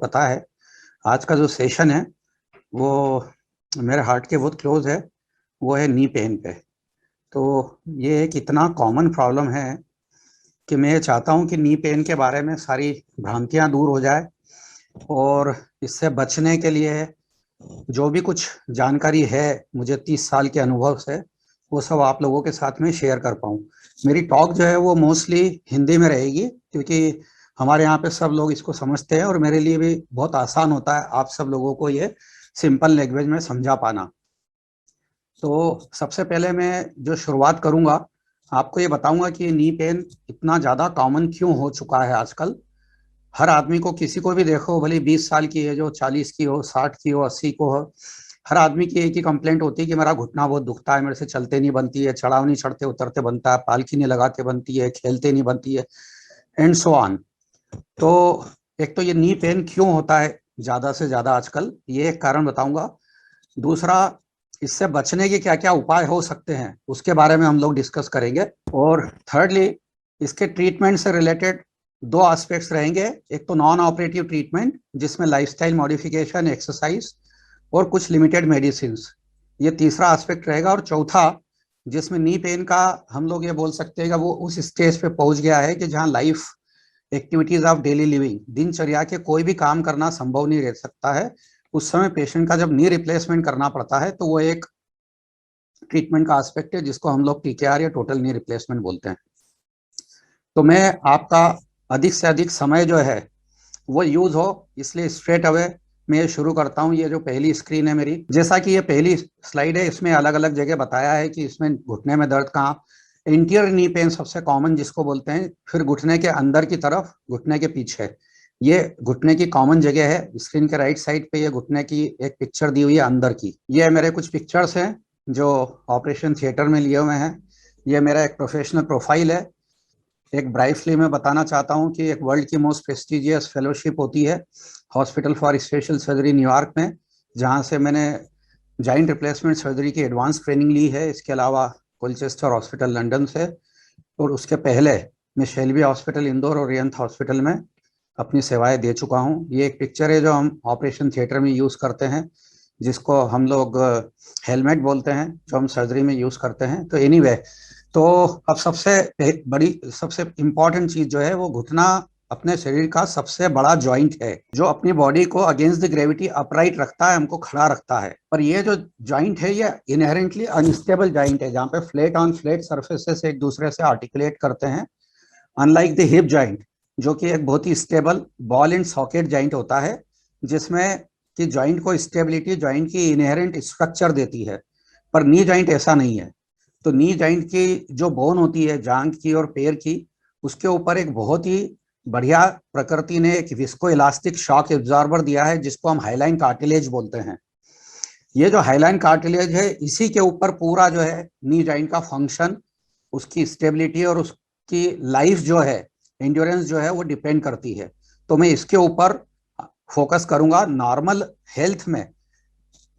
पता है आज का जो सेशन है वो मेरे हार्ट के बहुत क्लोज है। वो है नी पेन पे। तो ये एक इतना कॉमन प्रॉब्लम है कि मैं चाहता हूँ कि नी पेन के बारे में सारी भ्रांतियाँ दूर हो जाए और इससे बचने के लिए जो भी कुछ जानकारी है मुझे 30 साल के अनुभव से, वो सब आप लोगों के साथ में शेयर कर पाऊँ। मेरी टॉक जो है वो मोस्टली हिंदी में रहेगी, क्योंकि हमारे यहाँ पे सब लोग इसको समझते हैं और मेरे लिए भी बहुत आसान होता है आप सब लोगों को ये सिंपल लैंग्वेज में समझा पाना। तो सबसे पहले मैं जो शुरुआत करूंगा, आपको ये बताऊंगा कि नी पेन इतना ज़्यादा कॉमन क्यों हो चुका है आजकल। हर आदमी को, किसी को भी देखो, भले 20 साल की है, जो 40 की हो, 60 की हो, 80 को हो, हर आदमी की एक ही कंप्लेंट होती है कि मेरा घुटना बहुत दुखता है, मेरे से चलते नहीं बनती है, चढ़ाव नहीं चढ़ते उतरते बनता है, पालकी नहीं लगाते बनती है, खेलते नहीं बनती है, एंड सो ऑन। तो एक तो ये नी पेन क्यों होता है ज़्यादा से ज़्यादा आजकल, ये एक कारण बताऊंगा। दूसरा, इससे बचने के क्या क्या उपाय हो सकते हैं उसके बारे में हम लोग डिस्कस करेंगे। और थर्डली, इसके ट्रीटमेंट से रिलेटेड दो एस्पेक्ट्स रहेंगे। एक तो नॉन ऑपरेटिव ट्रीटमेंट जिसमें लाइफस्टाइल मॉडिफिकेशन, एक्सरसाइज और कुछ लिमिटेड मेडिसिन, ये तीसरा एस्पेक्ट रहेगा। और चौथा, जिसमें नी पेन का हम लोग ये बोल सकते हैं कि वो उस स्टेज पे पहुंच गया है कि जहां life activities of daily living, दिनचर्या के कोई भी काम करना संभव नहीं रह सकता है। उस समय पेशेंट का जब नी रिप्लेसमेंट करना पड़ता है तो वो एक ट्रीटमेंट का एस्पेक्ट है जिसको हम लोग टीकेआर या टोटल नी रिप्लेसमेंट बोलते हैं। तो मैं आपका अधिक से अधिक समय जो है वो यूज हो, इसलिए स्ट्रेट अवे मैं ये शुरू करता हूँ। ये जो पहली स्क्रीन है मेरी, जैसा कि ये पहली स्लाइड है, इसमें अलग अलग जगह बताया है कि इसमें घुटने में दर्द कहाँ। इंटीरियर नी पेन सबसे कॉमन जिसको बोलते हैं, फिर घुटने के अंदर की तरफ, घुटने के पीछे, ये घुटने की कॉमन जगह है। स्क्रीन के राइट साइड पे ये घुटने की एक पिक्चर दी हुई है अंदर की। ये मेरे कुछ पिक्चर्स हैं जो ऑपरेशन थिएटर में लिए हुए हैं। ये मेरा एक प्रोफेशनल प्रोफाइल है। एक ब्राइटली मैं बताना चाहता हूँ कि एक वर्ल्ड की मोस्ट प्रेस्टिजियस फेलोशिप होती है hospital for special surgery New York में, जहाँ से मैंने जॉइंट रिप्लेसमेंट सर्जरी की एडवांस ट्रेनिंग ली है। इसके अलावा कोलचेस्टर हॉस्पिटल लंदन से, और उसके पहले मैं शेल्बी हॉस्पिटल इंदौर और रियंथ हॉस्पिटल में अपनी सेवाएं दे चुका हूँ। ये एक पिक्चर है जो हम ऑपरेशन थिएटर में यूज़ करते हैं, जिसको हम लोग हेलमेट बोलते हैं, जो हम सर्जरी में यूज़ करते हैं। तो एनीवे, तो अब सबसे बड़ी, सबसे इम्पॉर्टेंट चीज़ जो है वो घुटना अपने शरीर का सबसे बड़ा जॉइंट है जो अपनी बॉडी को अगेंस्ट द ग्रेविटी अपराइट रखता है, हमको खड़ा रखता है। पर ये जो जॉइंट है ये इनहेरेंटली अनस्टेबल जॉइंट है, जहाँ पे फ्लैट ऑन फ्लैट सर्फेसेस एक दूसरे से आर्टिकुलेट करते हैं, अनलाइक द हिप जॉइंट जो कि एक बहुत ही stable ball and socket joint होता है, जिसमें कि जॉइंट को स्टेबिलिटी जॉइंट की इनहेरेंट स्ट्रक्चर देती है। पर नी जॉइंट ऐसा नहीं है। तो नी जॉइंट की जो बोन होती है जांघ की और पैर की, उसके ऊपर एक बहुत ही बढ़िया प्रकृति ने एक विस्को इलास्टिक शॉक एब्जॉर्बर दिया है, जिसको हम हाइलाइन कार्टिलेज बोलते हैं। ये जो हाइलाइन कार्टिलेज है, इसी के ऊपर पूरा जो है नी जॉइंट का फंक्शन, उसकी स्टेबिलिटी और उसकी लाइफ जो है, एंड्योरेंस जो है, वो डिपेंड करती है। तो मैं इसके ऊपर फोकस करूंगा। नॉर्मल हेल्थ में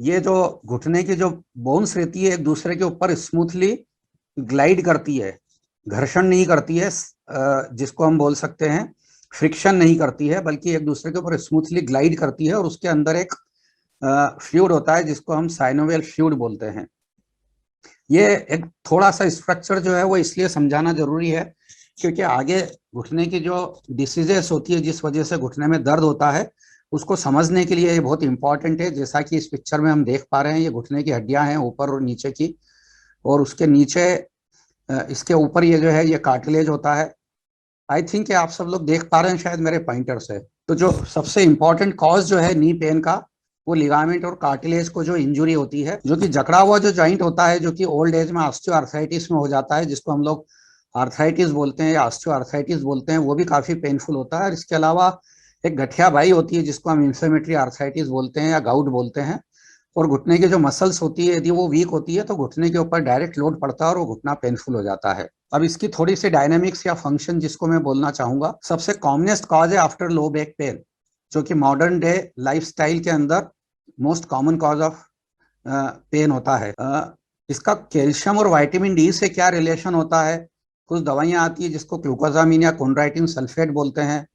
ये जो घुटने की जो बोन्स रहती है एक दूसरे के ऊपर स्मूथली ग्लाइड करती है, घर्षण नहीं करती है, जिसको हम बोल सकते हैं फ्रिक्शन नहीं करती है, बल्कि एक दूसरे के ऊपर स्मूथली ग्लाइड करती है। और उसके अंदर एक फ्लूइड होता है जिसको हम साइनोवियल फ्लूइड बोलते हैं। ये एक थोड़ा सा स्ट्रक्चर जो है वो इसलिए समझाना जरूरी है क्योंकि आगे घुटने की जो डिसीजेस होती है, जिस वजह से घुटने में दर्द होता है, उसको समझने के लिए ये बहुत इंपॉर्टेंट है। जैसा कि इस पिक्चर में हम देख पा रहे हैं, ये घुटने की हड्डियां हैं ऊपर और नीचे की, और उसके नीचे इसके ऊपर ये जो है ये कार्टिलेज होता है। आई थिंक आप सब लोग देख पा रहे हैं शायद मेरे पॉइंटर से। तो जो सबसे इंपॉर्टेंट कॉज जो है नी पेन का, वो लिगामेंट और कार्टिलेज को जो इंजुरी होती है, जो कि जकड़ा हुआ जो जॉइंट होता है, जो कि ओल्ड एज में ऑस्टियोआर्थराइटिस में हो जाता है, जिसको हम लोग आर्थराइटिस बोलते हैं या ऑस्टियोआर्थराइटिस बोलते हैं, वो भी काफी पेनफुल होता है। और इसके अलावा एक गठिया बाई होती है जिसको हम इन्फ्लेमेटरी आर्थराइटिस बोलते हैं या गाउट बोलते हैं। और घुटने की जो मसल्स होती है, यदि वो वीक होती है तो घुटने के ऊपर डायरेक्ट लोड पड़ता है और वो घुटना पेनफुल हो जाता है। अब इसकी थोड़ी सी डायनेमिक्स या फंक्शन जिसको मैं बोलना चाहूंगा, सबसे कॉमनेस्ट कॉज है आफ्टर लो बैक पेन, जो कि मॉडर्न डे लाइफस्टाइल के अंदर most common cause of pain होता है। इसका कैल्शियम और विटामिन डी से क्या रिलेशन होता है? कुछ दवाइयां आती है जिसको ग्लूकोजामिन या कोंड्राइटिन सल्फेट बोलते हैं,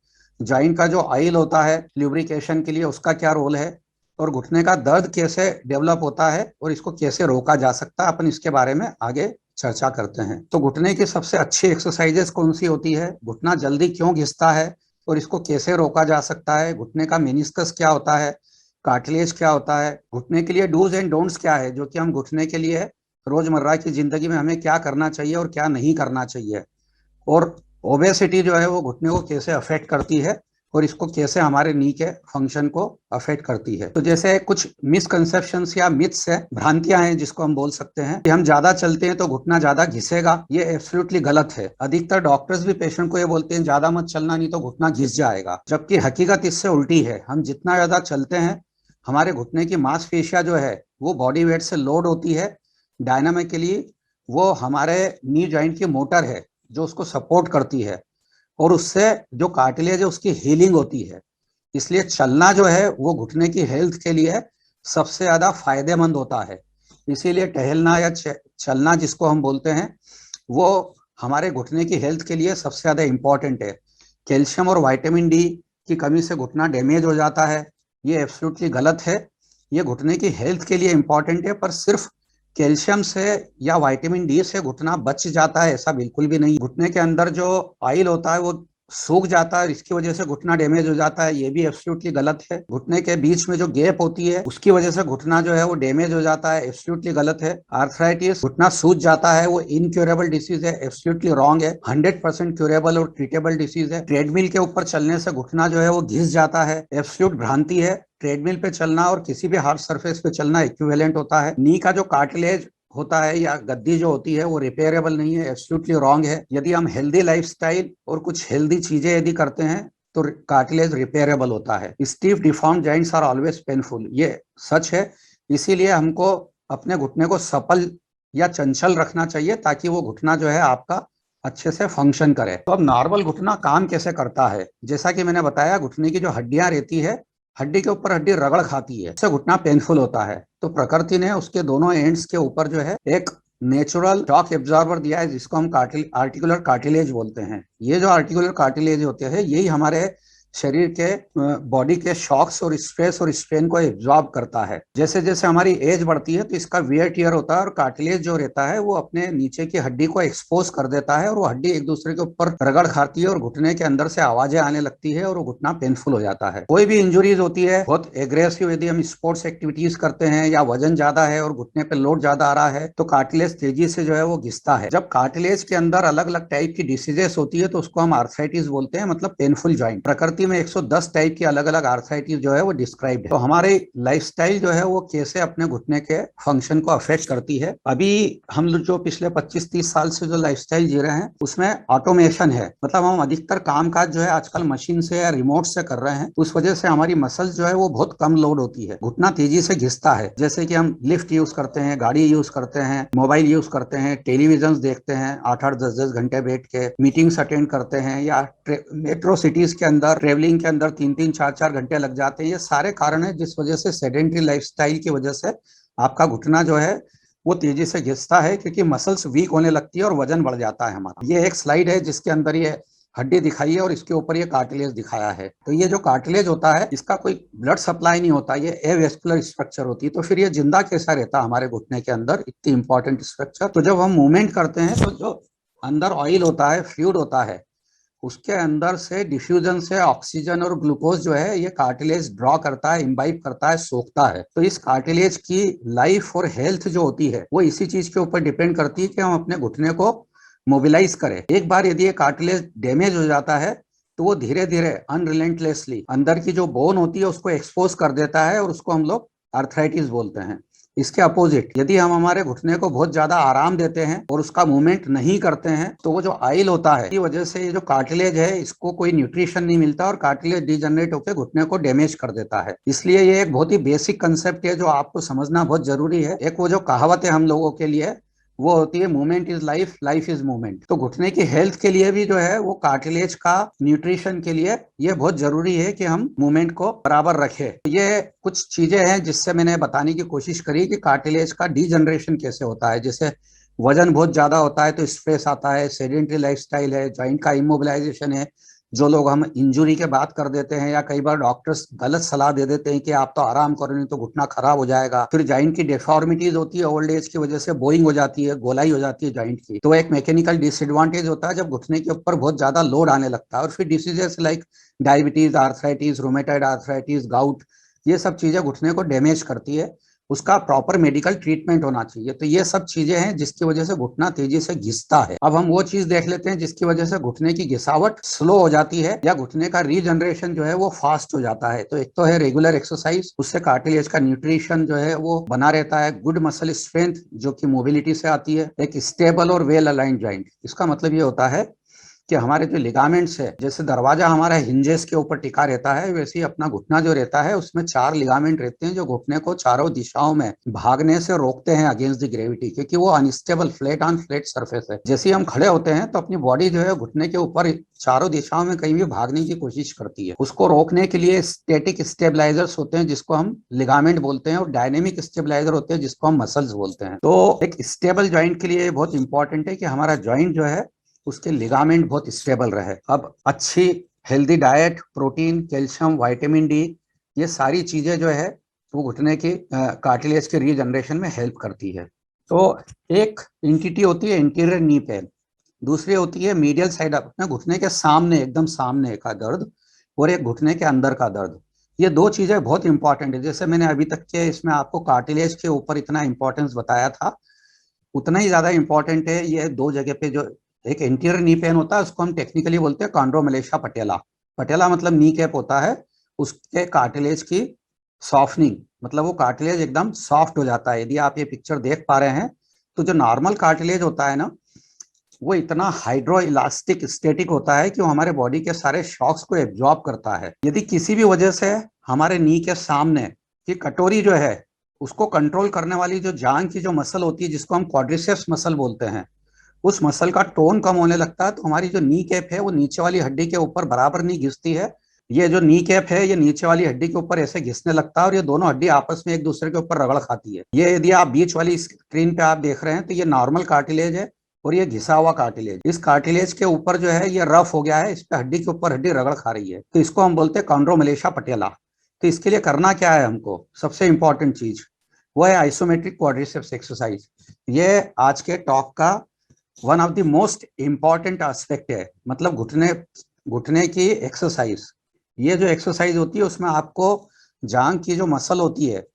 जॉइंट का जो ऑयल होता है ल्यूब्रिकेशन के लिए उसका क्या रोल है, और घुटने का दर्द कैसे डेवलप होता है और इसको कैसे रोका जा सकता है, अपन इसके बारे में आगे चर्चा करते हैं। तो घुटने की सबसे अच्छी एक्सरसाइजेस कौन सी होती है, घुटना जल्दी क्यों घिसता है और इसको कैसे रोका जा सकता है, घुटने का मेनिस्कस क्या होता है, कार्टिलेज क्या होता है, घुटने के लिए डूज एंड डोंट्स क्या है, जो कि हम घुटने के लिए रोजमर्रा की जिंदगी में हमें क्या करना चाहिए और क्या नहीं करना चाहिए, और ओबेसिटी जो है वो घुटने को कैसे अफेक्ट करती है और इसको कैसे हमारे नी के फंक्शन को अफेक्ट करती है। तो जैसे कुछ मिसकंसेप्शंस या मिथ्स है, भ्रांतियां हैं जिसको हम बोल सकते हैं कि हम ज्यादा चलते हैं तो घुटना ज्यादा घिसेगा, ये एब्सोल्युटली गलत है। अधिकतर डॉक्टर्स भी पेशेंट को ये बोलते हैं ज्यादा मत चलना नहीं तो घुटना घिस जाएगा, जबकि हकीकत इससे उल्टी है। हम जितना ज्यादा चलते हैं हमारे घुटने की मांसपेशियां जो है वो बॉडी वेट से लोड होती है डायनामिकली, वो हमारे नी जॉइंट की मोटर है जो उसको सपोर्ट करती है, और उससे जो कार्टिलेज है उसकी हीलिंग होती है। इसलिए चलना जो है वो घुटने की हेल्थ के लिए सबसे ज्यादा फायदेमंद होता है। इसीलिए टहलना या चलना जिसको हम बोलते हैं वो हमारे घुटने की हेल्थ के लिए सबसे ज्यादा इंपॉर्टेंट है। कैल्शियम और विटामिन डी की कमी से घुटना डैमेज हो जाता है, ये एब्सोल्युटली गलत है। ये घुटने की हेल्थ के लिए इंपॉर्टेंट है, पर सिर्फ कैल्शियम से या विटामिन डी से घुटना बच जाता है ऐसा बिल्कुल भी नहीं। घुटने के अंदर जो ऑयल होता है वो सूख जाता है, इसकी वजह से घुटना डैमेज हो जाता है, ये भी एब्सोल्युटली गलत है। घुटने के बीच में जो गैप होती है उसकी वजह से घुटना जो है वो डैमेज हो जाता है, एब्सोल्युटली गलत है। आर्थराइटिस, घुटना सूज जाता है, वो इनक्योरेबल डिसीज है, एब्सोल्युटली रॉन्ग है। 100% क्यूरेबल और ट्रीटेबल डिसीज है। ट्रेडमिल के ऊपर चलने से घुटना जो है वो घिस जाता है, एब्सोल्यूट भ्रांति है। ट्रेडमिल पे चलना और किसी भी हार्ड सरफेस पे चलना इक्विवेलेंट होता है। नी का जो कार्टिलेज होता है या गद्दी जो होती है वो रिपेयरेबल नहीं है, एब्सोल्युटली रॉन्ग है। यदि हम हेल्दी लाइफस्टाइल और कुछ हेल्दी चीजें यदि करते हैं तो कार्टिलेज रिपेयरेबल होता है। Stiff deform joints are always painful, ये सच है। इसीलिए हमको अपने घुटने को सपल या चंचल रखना चाहिए ताकि वो घुटना जो है आपका अच्छे से फंक्शन करे। तो अब नॉर्मल घुटना काम कैसे करता है, जैसा कि मैंने बताया घुटने की जो हड्डियां रहती है, हड्डी के ऊपर हड्डी रगड़ खाती है, इससे घुटना पेनफुल होता है। तो प्रकृति ने उसके दोनों एंड्स के ऊपर जो है एक नेचुरल शॉक एब्जॉर्बर दिया है जिसको हम आर्टिकुलर कार्टिलेज बोलते हैं। ये जो आर्टिकुलर कार्टिलेज होते हैं यही हमारे शरीर के बॉडी के शॉक्स और स्ट्रेस और स्ट्रेन को एब्जॉर्ब करता है। जैसे जैसे हमारी एज बढ़ती है तो इसका वियर टियर होता है और कार्टिलेज जो रहता है वो अपने नीचे की हड्डी को एक्सपोज कर देता है और वो हड्डी एक दूसरे के ऊपर रगड़ खाती है और घुटने के अंदर से आवाजें आने लगती है और वो घुटना पेनफुल हो जाता है। कोई भी इंजुरीज होती है बहुत एग्रेसिव, यदि हम स्पोर्ट्स एक्टिविटीज करते हैं या वजन ज्यादा है और घुटने पे लोड ज्यादा आ रहा है तो कार्टिलेज तेजी से जो है वो घिसता है। जब कार्टिलेज के अंदर अलग अलग टाइप की डिसीजेस होती है तो उसको हम आर्थराइटिस बोलते हैं, मतलब पेनफुल जॉइंट। प्रकृति में 110 टाइप की अलग अलग आर्थराइटिस जो है वो डिस्क्राइब्ड है। तो हमारे लाइफस्टाइल जो है वो कैसे अपने घुटने के फंक्शन को अफेक्ट करती है। अभी हम लोग जो पिछले 25-30 साल से जो लाइफस्टाइल जी रहे हैं उसमें ऑटोमेशन है, मतलब हम अधिकतर काम काज जो है आजकल मशीन से या रिमोट से कर रहे हैं। उस वजह से हमारी मसल्स जो है वो बहुत कम लोड होती है, घुटना तेजी से घिसता है। जैसे कि हम लिफ्ट यूज करते हैं, गाड़ी यूज करते हैं, मोबाइल यूज करते हैं, टेलीविजन देखते हैं 8-8 10-10 घंटे बैठ के, मीटिंग्स अटेंड करते हैं या मेट्रो सिटीज के अंदर ट्रेवलिंग के अंदर 3-3 4-4 घंटे लग जाते हैं। ये सारे कारण है जिस वजह से सेडेंट्री लाइफस्टाइल की वजह से आपका घुटना जो है वो तेजी से घिसता है, क्योंकि मसल्स वीक होने लगती है और वजन बढ़ जाता है हमारा। ये एक स्लाइड है जिसके अंदर ये हड्डी दिखाई है और इसके ऊपर ये कार्टिलेज दिखाया है। तो ये जो कार्टिलेज होता है इसका कोई ब्लड सप्लाई नहीं होता, ये एवेस्कुलर स्ट्रक्चर होती है। तो फिर ये जिंदा कैसा रहता है हमारे घुटने के अंदर, इतनी इंपॉर्टेंट स्ट्रक्चर। तो जब हम मूवमेंट करते हैं तो जो अंदर ऑयल होता है, फ्लूइड होता है, उसके अंदर से डिफ्यूजन से ऑक्सीजन और ग्लूकोज जो है ये कार्टिलेज ड्रॉ करता है, इम्बाइब करता है, सोखता है। तो इस कार्टिलेज की लाइफ और हेल्थ जो होती है वो इसी चीज के ऊपर डिपेंड करती है कि हम अपने घुटने को मोबिलाइज करें। एक बार यदि ये कार्टिलेज डैमेज हो जाता है तो वो धीरे धीरे अनरिलेंटलेसली अंदर की जो बोन होती है उसको एक्सपोज कर देता है और उसको हम लोग आर्थराइटिस बोलते हैं। इसके अपोजिट यदि हम हमारे घुटने को बहुत ज्यादा आराम देते हैं और उसका मूवमेंट नहीं करते हैं तो वो जो ऑयल होता है की वजह से ये जो कार्टिलेज है इसको कोई न्यूट्रिशन नहीं मिलता और कार्टिलेज डिजनरेट होकर घुटने को डैमेज कर देता है। इसलिए ये एक बहुत ही बेसिक कंसेप्ट है जो आपको समझना बहुत जरूरी है। एक वो जो कहावत है हम लोगों के लिए वो होती है movement is life, life is movement. तो घुटने की हेल्थ के लिए भी जो है वो कार्टिलेज का न्यूट्रिशन के लिए ये बहुत जरूरी है कि हम मूवमेंट को बराबर रखें। ये कुछ चीजें हैं जिससे मैंने बताने की कोशिश करी कि कार्टिलेज का डीजनरेशन कैसे होता है। जैसे वजन बहुत ज्यादा होता है तो स्ट्रेस आता है, सेडेंटरी लाइफस्टाइल है, जॉइंट का इमोबिलाइजेशन है, जो लोग हम इंजुरी के बात कर देते हैं, या कई बार डॉक्टर्स गलत सलाह दे देते हैं कि आप तो आराम करो नहीं तो घुटना खराब हो जाएगा। फिर जॉइंट की डिफॉर्मिटीज होती है, ओल्ड एज की वजह से बोइंग हो जाती है, गोलाई हो जाती है जॉइंट की, तो एक मैकेनिकल डिसएडवांटेज होता है जब घुटने के ऊपर बहुत ज्यादा लोड आने लगता है। और फिर diseases like diabetes, arthritis, rheumatoid arthritis, gout, ये सब चीजें घुटने को डैमेज करती है। उसका प्रॉपर मेडिकल ट्रीटमेंट होना चाहिए। तो ये सब चीजें हैं जिसकी वजह से घुटना तेजी से घिसता है। अब हम वो चीज देख लेते हैं जिसकी वजह से घुटने की घिसावट स्लो हो जाती है या घुटने का रीजनरेशन जो है वो फास्ट हो जाता है। तो एक तो है रेगुलर एक्सरसाइज, उससे कार्टिलेज का न्यूट्रिशन जो है वो बना रहता है। गुड मसल स्ट्रेंथ जो कि मोबिलिटी से आती है। एक स्टेबल और वेल अलाइंड जॉइंट, इसका मतलब ये होता है कि हमारे जो लिगामेंट्स है, जैसे दरवाजा हमारा हिंजेस के ऊपर टिका रहता है, वैसे ही अपना घुटना जो रहता है उसमें 4 लिगामेंट रहते हैं जो घुटने को चारों दिशाओं में भागने से रोकते हैं अगेंस्ट द ग्रेविटी, क्योंकि वो unstable flat on flat surface है। जैसे ही हम खड़े होते हैं तो अपनी बॉडी जो है घुटने के ऊपर चारों दिशाओं में कहीं भी भागने की कोशिश करती है। उसको रोकने के लिए स्टैटिक स्टेबलाइजर्स होते हैं जिसको हम लिगामेंट बोलते हैं, और डायनेमिक स्टेबलाइजर होते हैं जिसको हम मसल्स बोलते हैं। तो एक स्टेबल ज्वाइंट के लिए बहुत इंपॉर्टेंट है कि हमारा ज्वाइंट जो है उसके लिगामेंट बहुत स्टेबल रहे। अब अच्छी healthy diet, protein, calcium, vitamin D, ये सारी चीजें जो है वो घुटने की कार्टिलेज के रीजनरेशन में हेल्प करती है। तो एक एंटिटी होती है इंटीरियर नी पेन, दूसरी होती है मीडियल साइड अपने घुटने के सामने, एकदम सामने का दर्द, और एक घुटने के अंदर का दर्द। ये दो चीजें बहुत इंपॉर्टेंट है। जैसे मैंने अभी तक के इसमें आपको कार्टिलेज के ऊपर इतना इंपॉर्टेंस बताया था, उतना ही ज्यादा इंपॉर्टेंट है ये दो जगह पे। जो एक एंटीरियर नी पेन होता है उसको हम टेक्निकली बोलते हैं कॉन्ड्रोमलेशिया पटेला। पटेला मतलब नी कैप होता है। उसके कार्टिलेज की सॉफ्टनिंग, मतलब वो कार्टिलेज एकदम सॉफ्ट हो जाता है। यदि आप ये पिक्चर देख पा रहे हैं तो जो नॉर्मल कार्टिलेज होता है ना, वो इतना हाइड्रो इलास्टिक स्टेटिक होता है कि वो हमारे बॉडी के सारे शॉक्स को एब्जॉर्ब करता है। यदि किसी भी वजह से हमारे नी के सामने की कटोरी जो है उसको कंट्रोल करने वाली जो जांग की जो मसल होती है जिसको हम क्वाड्रिसेप्स मसल बोलते हैं, उस मसल का टोन कम होने लगता है तो हमारी जो नी कैप है वो नीचे वाली हड्डी के ऊपर बराबर नहीं घिसती है। ये जो नी कैप है ये नीचे वाली हड्डी के ऊपर ऐसे घिसने लगता है और ये दोनों हड्डी आपस में एक दूसरे के ऊपर रगड़ खाती है। ये यदि आप बीच वाली स्क्रीन पे आप देख रहे हैं तो ये नॉर्मल कार्टिलेज है और ये घिसा हुआ कार्टिलेज। इस कार्टिलेज के ऊपर जो है ये रफ हो गया है, इस पे हड्डी के ऊपर हड्डी रगड़ खा रही है, तो इसको हम बोलते हैं कॉन्ड्रोमलेशिया पटेला। तो इसके लिए करना क्या है हमको, सबसे इंपॉर्टेंट चीज वो है आइसोमेट्रिक क्वाड्रिसेप्स एक्सरसाइज। ये आज के टॉक का one of the most important aspect है। मतलब घुटने घुटने की एक्सरसाइज, ये जो एक्सरसाइज होती है उसमें आपको जांग की जो मसल होती है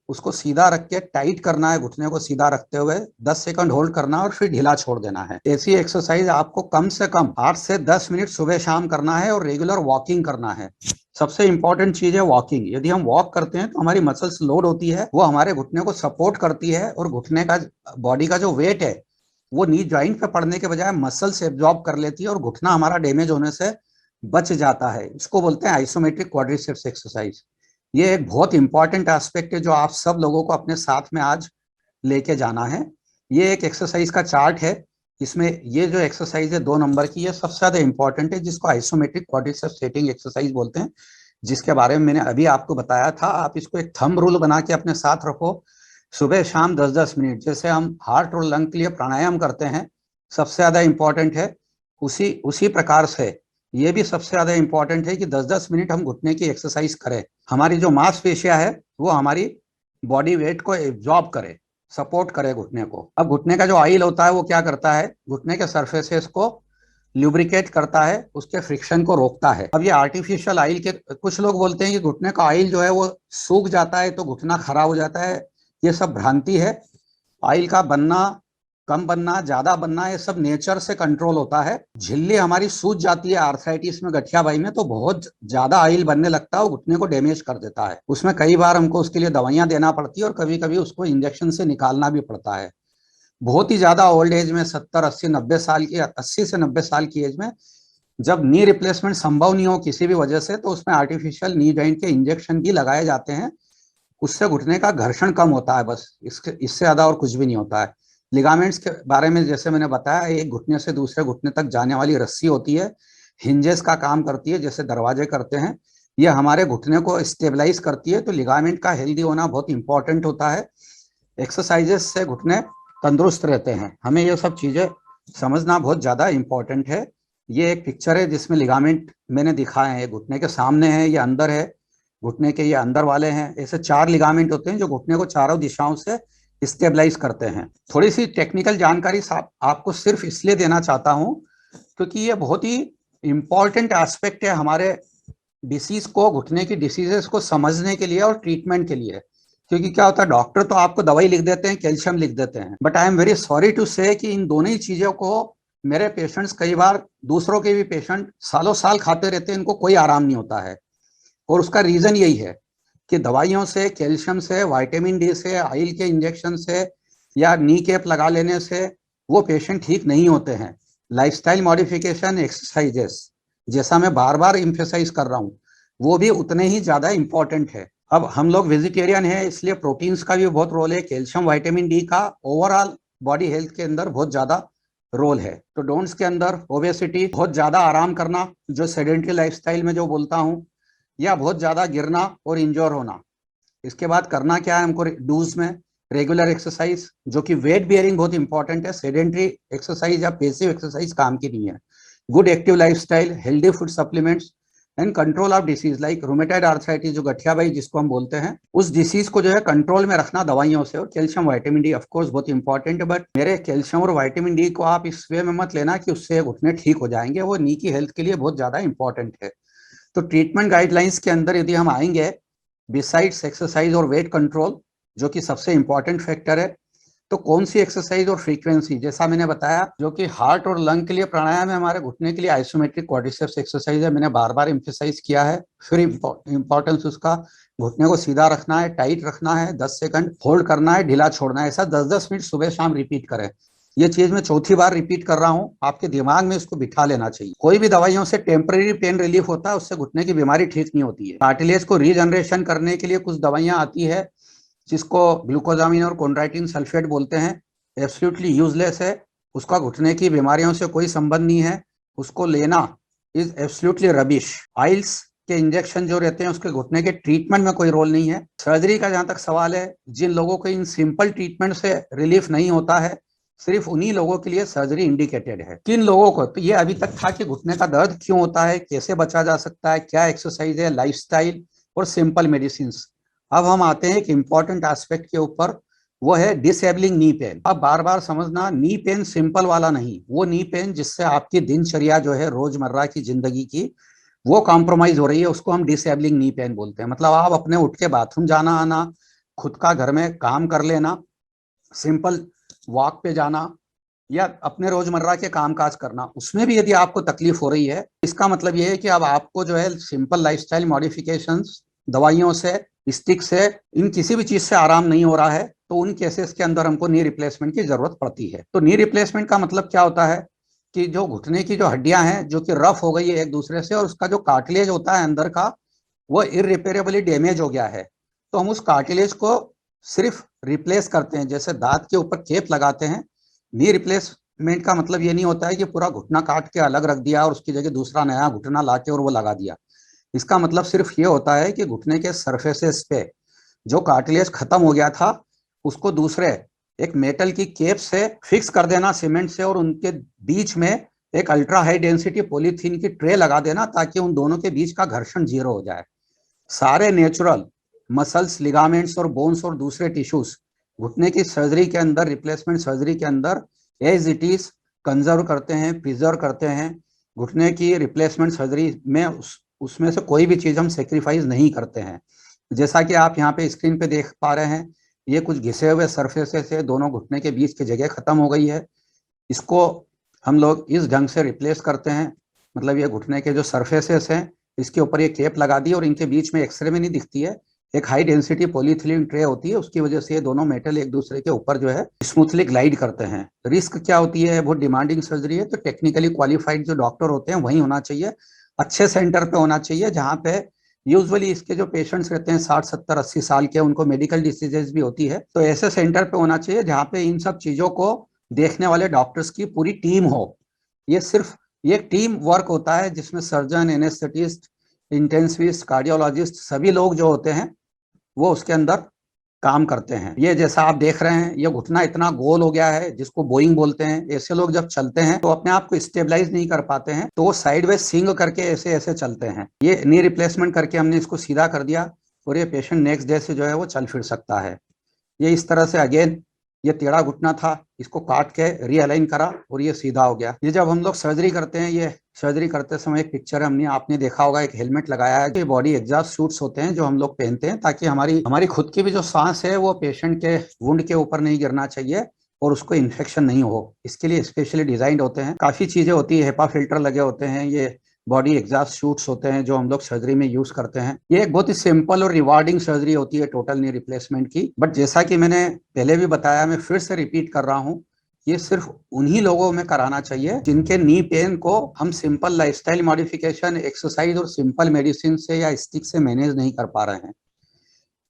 उसको सीधा रख के टाइट करना है, घुटने को सीधा रखते हुए 10 सेकंड होल्ड करना है और फिर ढीला छोड़ देना है। ऐसी एक्सरसाइज आपको कम से कम 8 से 10 मिनट सुबह शाम करना है और रेगुलर वॉकिंग करना है। सबसे इंपॉर्टेंट चीज है वॉकिंग। यदि हम वॉक करते हैं तो हमारी मसल्स लोड होती है, वो हमारे घुटने को सपोर्ट करती है और घुटने का बॉडी का जो वेट है वो नी ज्वाइंट पे पड़ने के बजाय मसल से एब्जॉर्ब कर लेती है और घुटना हमारा डैमेज होने से बच जाता है। इसको बोलते हैं आइसोमेट्रिक क्वाड्रिसेप्स एक्सरसाइज। ये एक बहुत इंपॉर्टेंट एस्पेक्ट है जो आप सब लोगों को अपने साथ में आज लेके जाना है। ये एक एक्सरसाइज का चार्ट है, इसमें ये जो एक्सरसाइज है 2 नंबर की, ये सबसे ज्यादा इंपॉर्टेंट है, जिसको आइसोमेट्रिक क्वाड्रिसेप्स सेटिंग एक्सरसाइज बोलते हैं, जिसके बारे में मैंने अभी आपको बताया था। आप इसको एक थंब रूल बना के अपने साथ रखो, सुबह शाम 10-10 मिनट। जैसे हम हार्ट और लंग के लिए प्राणायाम करते हैं, सबसे ज्यादा इंपॉर्टेंट है, उसी उसी प्रकार से ये भी सबसे ज्यादा इंपॉर्टेंट है कि 10-10 मिनट हम घुटने की एक्सरसाइज करें। हमारी जो मांसपेशियां है वो हमारी बॉडी वेट को एब्जॉर्ब करे, सपोर्ट करे घुटने को। अब घुटने का जो ऑयल होता है वो क्या करता है, घुटने के सरफेसेस को ल्यूब्रिकेट करता है, उसके फ्रिक्शन को रोकता है। अब ये आर्टिफिशियल ऑयल के, कुछ लोग बोलते हैं कि घुटने का ऑयल जो है वो सूख जाता है तो घुटना खराब हो जाता है। ये सब भ्रांति है। ऑयल का बनना, कम बनना, ज्यादा बनना, ये सब नेचर से कंट्रोल होता है। झिल्ली हमारी सूज जाती है आर्थराइटिस में, गठियाबाई में, तो बहुत ज्यादा ऑयल बनने लगता है और घुटने को डैमेज कर देता है। उसमें कई बार हमको उसके लिए दवाइयां देना पड़ती है और कभी कभी उसको इंजेक्शन से निकालना भी पड़ता है। बहुत ही ज्यादा ओल्ड एज में 70, 80, 90 साल की, 80 से 90 साल की एज में जब नी रिप्लेसमेंट संभव नहीं हो किसी भी वजह से, तो उसमें आर्टिफिशियल नी जॉइंट के इंजेक्शन भी लगाए जाते हैं। उससे घुटने का घर्षण कम होता है, बस इससे ज्यादा और कुछ भी नहीं होता है। लिगामेंट्स के बारे में जैसे मैंने बताया, एक घुटने से दूसरे घुटने तक जाने वाली रस्सी होती है, हिंजेस का काम करती है, जैसे दरवाजे करते हैं। ये हमारे घुटने को स्टेबलाइज करती है। तो लिगामेंट का हेल्दी होना बहुत इंपॉर्टेंट होता है। एक्सरसाइजेस से घुटने तंदुरुस्त रहते हैं। हमें ये सब चीजें समझना बहुत ज्यादा इंपॉर्टेंट है। ये एक पिक्चर है जिसमें लिगामेंट मैंने दिखाए हैं, घुटने के सामने है, ये अंदर है, घुटने के ये अंदर वाले हैं। ऐसे 4 लिगामेंट होते हैं जो घुटने को चारों दिशाओं से स्टेबलाइज करते हैं। थोड़ी सी टेक्निकल जानकारी आपको सिर्फ इसलिए देना चाहता हूं क्योंकि ये बहुत ही इंपॉर्टेंट एस्पेक्ट है हमारे डिसीज को, घुटने की डिसीजेस को समझने के लिए और ट्रीटमेंट के लिए। क्योंकि क्या होता है, डॉक्टर तो आपको दवाई लिख देते हैं, कैल्शियम लिख देते हैं, but I am very sorry to say कि इन दोनों ही चीजों को मेरे पेशेंट्स, कई बार दूसरों के भी पेशेंट सालों साल खाते रहते हैं, इनको कोई आराम नहीं होता है। और उसका रीजन यही है कि दवाइयों से, कैल्शियम से, विटामिन डी से, ऑयल के इंजेक्शन से या नी कैप लगा लेने से वो पेशेंट ठीक नहीं होते हैं। लाइफस्टाइल मॉडिफिकेशन, एक्सरसाइजेस, जैसा मैं बार बार इम्फेसाइज कर रहा हूँ, वो भी उतने ही ज्यादा इंपॉर्टेंट है। अब हम लोग वेजिटेरियन है, इसलिए प्रोटीन्स का भी बहुत रोल है, कैल्शियम, विटामिन डी का ओवरऑल बॉडी हेल्थ के अंदर बहुत ज्यादा रोल है। तो डोंट्स के अंदर ओबेसिटी, बहुत ज्यादा आराम करना, जो सेडेंटरी लाइफस्टाइल में जो बोलता हूँ, या बहुत ज्यादा गिरना और इंजोर होना। इसके बाद करना क्या है हमको, डूज में रेगुलर एक्सरसाइज, जो कि वेट बियरिंग बहुत इंपॉर्टेंट है। सेडेंटरी एक्सरसाइज या पैसिव एक्सरसाइज काम की नहीं है। Good active lifestyle, healthy food supplements and control of disease like rheumatoid arthritis, जो गठियाबाई जिसको हम बोलते हैं, उस डिसीज को जो है कंट्रोल में रखना दवाइयों से। और calcium, vitamin D of course बहुत इंपॉर्टेंट है, बट मेरे कैल्शियम और विटामिन डी को आप इस वे में मत लेना कि उससे घुटने ठीक हो जाएंगे, वो नी की हेल्थ के लिए बहुत ज्यादा इंपॉर्टेंट है। तो ट्रीटमेंट गाइडलाइंस के अंदर यदि हम आएंगे, बिसाइड्स एक्सरसाइज और वेट कंट्रोल, जो कि सबसे इंपॉर्टेंट फैक्टर है, तो कौन सी एक्सरसाइज और फ्रीक्वेंसी, जैसा मैंने बताया, जो कि हार्ट और लंग के लिए प्राणायाम है, हमारे घुटने के लिए आइसोमेट्रिक क्वाड्रिसेप्स एक्सरसाइज है, मैंने बार बार एम्फेसाइज किया है। फिर इंपॉर्टेंस उसका, घुटने को सीधा रखना है, टाइट रखना है, 10 सेकंड होल्ड करना है, ढीला छोड़ना है, ऐसा 10-10 मिनट सुबह शाम रिपीट करें। ये चीज मैं चौथी बार रिपीट कर रहा हूँ, आपके दिमाग में इसको बिठा लेना चाहिए। कोई भी दवाइयों से टेम्परेरी पेन रिलीफ होता है, उससे घुटने की बीमारी ठीक नहीं होती है। कार्टिलेज को रीजनरेशन करने के लिए कुछ दवाइयां आती है, जिसको ग्लूकोजामिन और कोंड्राइटिन सल्फेट बोलते हैं, एब्सोल्युटली यूजलेस है, उसका घुटने की बीमारियों से कोई संबंध नहीं है, उसको लेना इज एब्सोल्युटली रबिश। आइल्स के इंजेक्शन जो रहते हैं, उसके घुटने के ट्रीटमेंट में कोई रोल नहीं है। सर्जरी का जहां तक सवाल है, जिन लोगों को इन सिंपल ट्रीटमेंट से रिलीफ नहीं होता है, सिर्फ उन्हीं लोगों के लिए सर्जरी इंडिकेटेड है। किन लोगों को, तो ये अभी तक था कि घुटने का दर्द क्यों होता है, कैसे बचा जा सकता है, क्या एक्सरसाइज है, लाइफस्टाइल और सिंपल मेडिसिन। अब हम आते हैं एक इंपॉर्टेंट एस्पेक्ट के ऊपर, वो है डिसेबलिंग नी पेन। अब बार बार समझना, नी पेन सिंपल वाला नहीं, वो नी पेन जिससे आपकी दिनचर्या जो है, रोजमर्रा की जिंदगी की, वो कॉम्प्रोमाइज हो रही है, उसको हम डिसेबलिंग नी पेन बोलते हैं। मतलब आप अपने उठ के बाथरूम जाना आना, खुद का घर में काम कर लेना, सिंपल वॉक पे जाना, या अपने रोजमर्रा के कामकाज करना, उसमें भी यदि आपको तकलीफ हो रही है, इसका मतलब यह है कि अब आपको जो है सिंपल लाइफस्टाइल मॉडिफिकेशंस, दवाइयों से, स्टिक से, इन किसी भी चीज से आराम नहीं हो रहा है, तो उन केसेस के अंदर हमको नी रिप्लेसमेंट की जरूरत पड़ती है। तो नी रिप्लेसमेंट का मतलब क्या होता है कि जो घुटने की जो हड्डियां हैं, जो कि रफ हो गई है एक दूसरे से, और उसका जो कार्टिलेज होता है अंदर का, वो इरिपेरेबली डैमेज हो गया है, तो हम उस कार्टिलेज को सिर्फ रिप्लेस करते हैं, जैसे दांत के ऊपर केप लगाते हैं। नी रिप्लेसमेंट का मतलब ये नहीं होता है कि पूरा घुटना काट के अलग रख दिया और उसकी जगह दूसरा नया घुटना लाके और वो लगा दिया। इसका मतलब सिर्फ ये होता है कि घुटने के सरफेसेस पे जो कार्टिलेज खत्म हो गया था, उसको दूसरे एक मेटल की केप से फिक्स कर देना सीमेंट से, और उनके बीच में एक अल्ट्रा हाई डेंसिटी पॉलीथीन की ट्रे लगा देना, ताकि उन दोनों के बीच का घर्षण जीरो हो जाए। सारे नेचुरल मसल्स, लिगामेंट्स और बोन्स और दूसरे टिश्यूज घुटने की सर्जरी के अंदर, रिप्लेसमेंट सर्जरी के अंदर एज इट इज कंजर्व करते हैं, प्रिजर्व करते हैं। घुटने की रिप्लेसमेंट सर्जरी में उसमें से कोई भी चीज हम सेक्रीफाइस नहीं करते हैं। जैसा कि आप यहाँ पे स्क्रीन पे देख पा रहे हैं, ये कुछ घिसे हुए सरफेसेस से दोनों घुटने के बीच की जगह खत्म हो गई है, इसको हम लोग इस ढंग से रिप्लेस करते हैं। मतलब ये घुटने के जो सरफेसेस हैं, इसके ऊपर ये केप लगा दी, और इनके बीच में एक्सरे में नहीं दिखती है, एक हाई डेंसिटी पॉलीथिलीन ट्रे होती है, उसकी वजह से ये दोनों मेटल एक दूसरे के ऊपर जो है स्मूथली ग्लाइड करते हैं। रिस्क क्या होती है, बहुत डिमांडिंग सर्जरी है, तो टेक्निकली क्वालिफाइड जो डॉक्टर होते हैं वही होना चाहिए, अच्छे सेंटर पे होना चाहिए, जहाँ पे यूजुअली इसके जो पेशेंट्स रहते हैं 60-70-80 साल के, उनको मेडिकल डिसीजेज भी होती है, तो ऐसे सेंटर पे होना चाहिए जहाँ पे इन सब चीजों को देखने वाले डॉक्टर्स की पूरी टीम हो। ये सिर्फ ये टीम वर्क होता है, जिसमें सर्जन, एनेस्थेटिस्ट, इंटेंसिविस्ट, कार्डियोलॉजिस्ट, सभी लोग जो होते हैं वो उसके अंदर काम करते हैं। ये जैसा आप देख रहे हैं, ये घुटना इतना गोल हो गया है, जिसको बोइंग बोलते हैं। ऐसे लोग जब चलते हैं तो अपने आप को स्टेबलाइज नहीं कर पाते हैं, तो वो साइडवेज स्विंग करके ऐसे ऐसे चलते हैं। ये नी रिप्लेसमेंट करके हमने इसको सीधा कर दिया और ये पेशेंट नेक्स्ट डे से जो है वो चल फिर सकता है। ये इस तरह से अगेन, ये टेढ़ा घुटना था, इसको काट के रीअलाइन करा और ये सीधा हो गया। ये जब हम लोग सर्जरी करते हैं, ये सर्जरी करते समय एक पिक्चर हमने आपने देखा होगा, एक हेलमेट लगाया है। ये बॉडी एग्जॉस्ट सूट्स होते हैं जो हम लोग पहनते हैं, ताकि हमारी हमारी खुद की भी जो सांस है वो पेशेंट के वुंड के ऊपर नहीं गिरना चाहिए और उसको इन्फेक्शन नहीं हो। इसके लिए स्पेशली डिजाइंड होते हैं। काफी चीजें होती है, हेपा फिल्टर लगे होते हैं, ये बॉडी एग्जॉस्ट शूट्स होते हैं जो हम लोग सर्जरी में यूज करते हैं। ये एक बहुत ही सिंपल और रिवार्डिंग सर्जरी होती है टोटल नी रिप्लेसमेंट की। बट जैसा कि मैंने पहले भी बताया, मैं फिर से रिपीट कर रहा हूँ, ये सिर्फ उन्हीं लोगों में कराना चाहिए जिनके नी पेन को हम सिंपल लाइफस्टाइल मॉडिफिकेशन, एक्सरसाइज और सिंपल मेडिसिन से या स्टिक से मैनेज नहीं कर पा रहे हैं।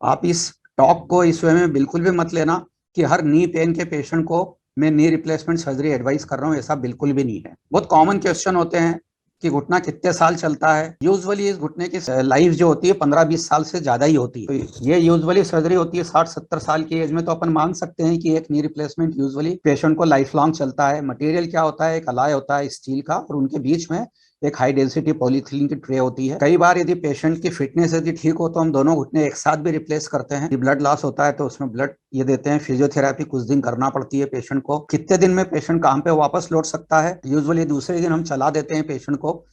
आप इस टॉक को इस वे में बिल्कुल भी मत लेना कि हर नी पेन के पेशेंट को मैं नी रिप्लेसमेंट सर्जरी एडवाइस कर रहा हूँ, ऐसा बिल्कुल भी नहीं है। बहुत कॉमन क्वेश्चन होते हैं कि घुटना कितने साल चलता है। यूजुअली इस घुटने की लाइफ जो होती है 15-20 साल से ज्यादा ही होती है। तो ये यूजुअली सर्जरी होती है 60-70 साल की एज में, तो अपन मान सकते हैं कि एक नी रिप्लेसमेंट यूजुअली पेशेंट को लाइफ लॉन्ग चलता है। मटेरियल क्या होता है, एक अलाय होता है स्टील का, और उनके बीच में एक हाई डेंसिटी पॉलीथिलीन की ट्रे होती है। कई बार यदि पेशेंट की फिटनेस यदि ठीक हो तो हम दोनों घुटने एक साथ भी रिप्लेस करते हैं। यदि ब्लड लॉस होता है तो उसमें ब्लड ये देते हैं। फिजियोथेरेपी कुछ दिन करना पड़ती है पेशेंट को। कितने दिन में पेशेंट काम पे वापस लौट सकता है, यूजुअली दूसरे दिन हम चला देते हैं पेशेंट को।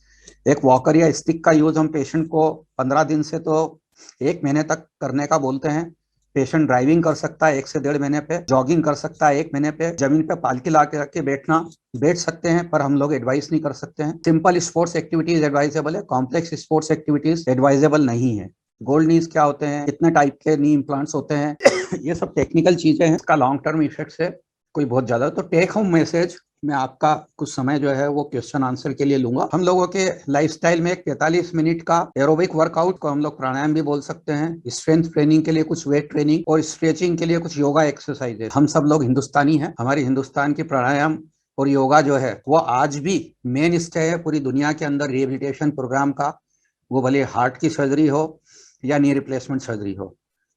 एक वॉकर या स्टिक का यूज हम पेशेंट को 15 दिन से तो 1 महीने तक करने का बोलते हैं। पेशेंट ड्राइविंग कर सकता है 1 से 1.5 महीने पे, जॉगिंग कर सकता है 1 महीने पे, जमीन पे पालकी ला के रख के बैठ सकते हैं, पर हम लोग एडवाइस नहीं कर सकते हैं। सिंपल स्पोर्ट्स एक्टिविटीज एडवाइजेबल है, कॉम्प्लेक्स स्पोर्ट्स एक्टिविटीज एडवाइजेबल नहीं है। गोल्ड नीज क्या होते हैं, कितने टाइप के नी इम्प्लांट्स होते हैं ये सब टेक्निकल चीजें हैं। इसका लॉन्ग टर्म इफेक्ट है कोई बहुत ज्यादा। तो टेक होम मैसेज, मैं आपका कुछ समय जो है वो क्वेश्चन आंसर के लिए लूंगा। हम लोगों के लाइफस्टाइल में एक 45 मिनट का एरोबिक वर्कआउट को हम लोग प्राणायाम भी बोल सकते हैं, स्ट्रेंथ ट्रेनिंग के लिए कुछ वेट ट्रेनिंग और स्ट्रेचिंग के लिए कुछ योगा एक्सरसाइजेज। हम सब लोग हिंदुस्तानी हैं, हमारी हिंदुस्तान की प्राणायाम और योगा जो है वो आज भी मेन स्टे है पूरी दुनिया के अंदर रिहेबिलिटेशन प्रोग्राम का, वो भले हार्ट की सर्जरी हो या नी रिप्लेसमेंट सर्जरी हो।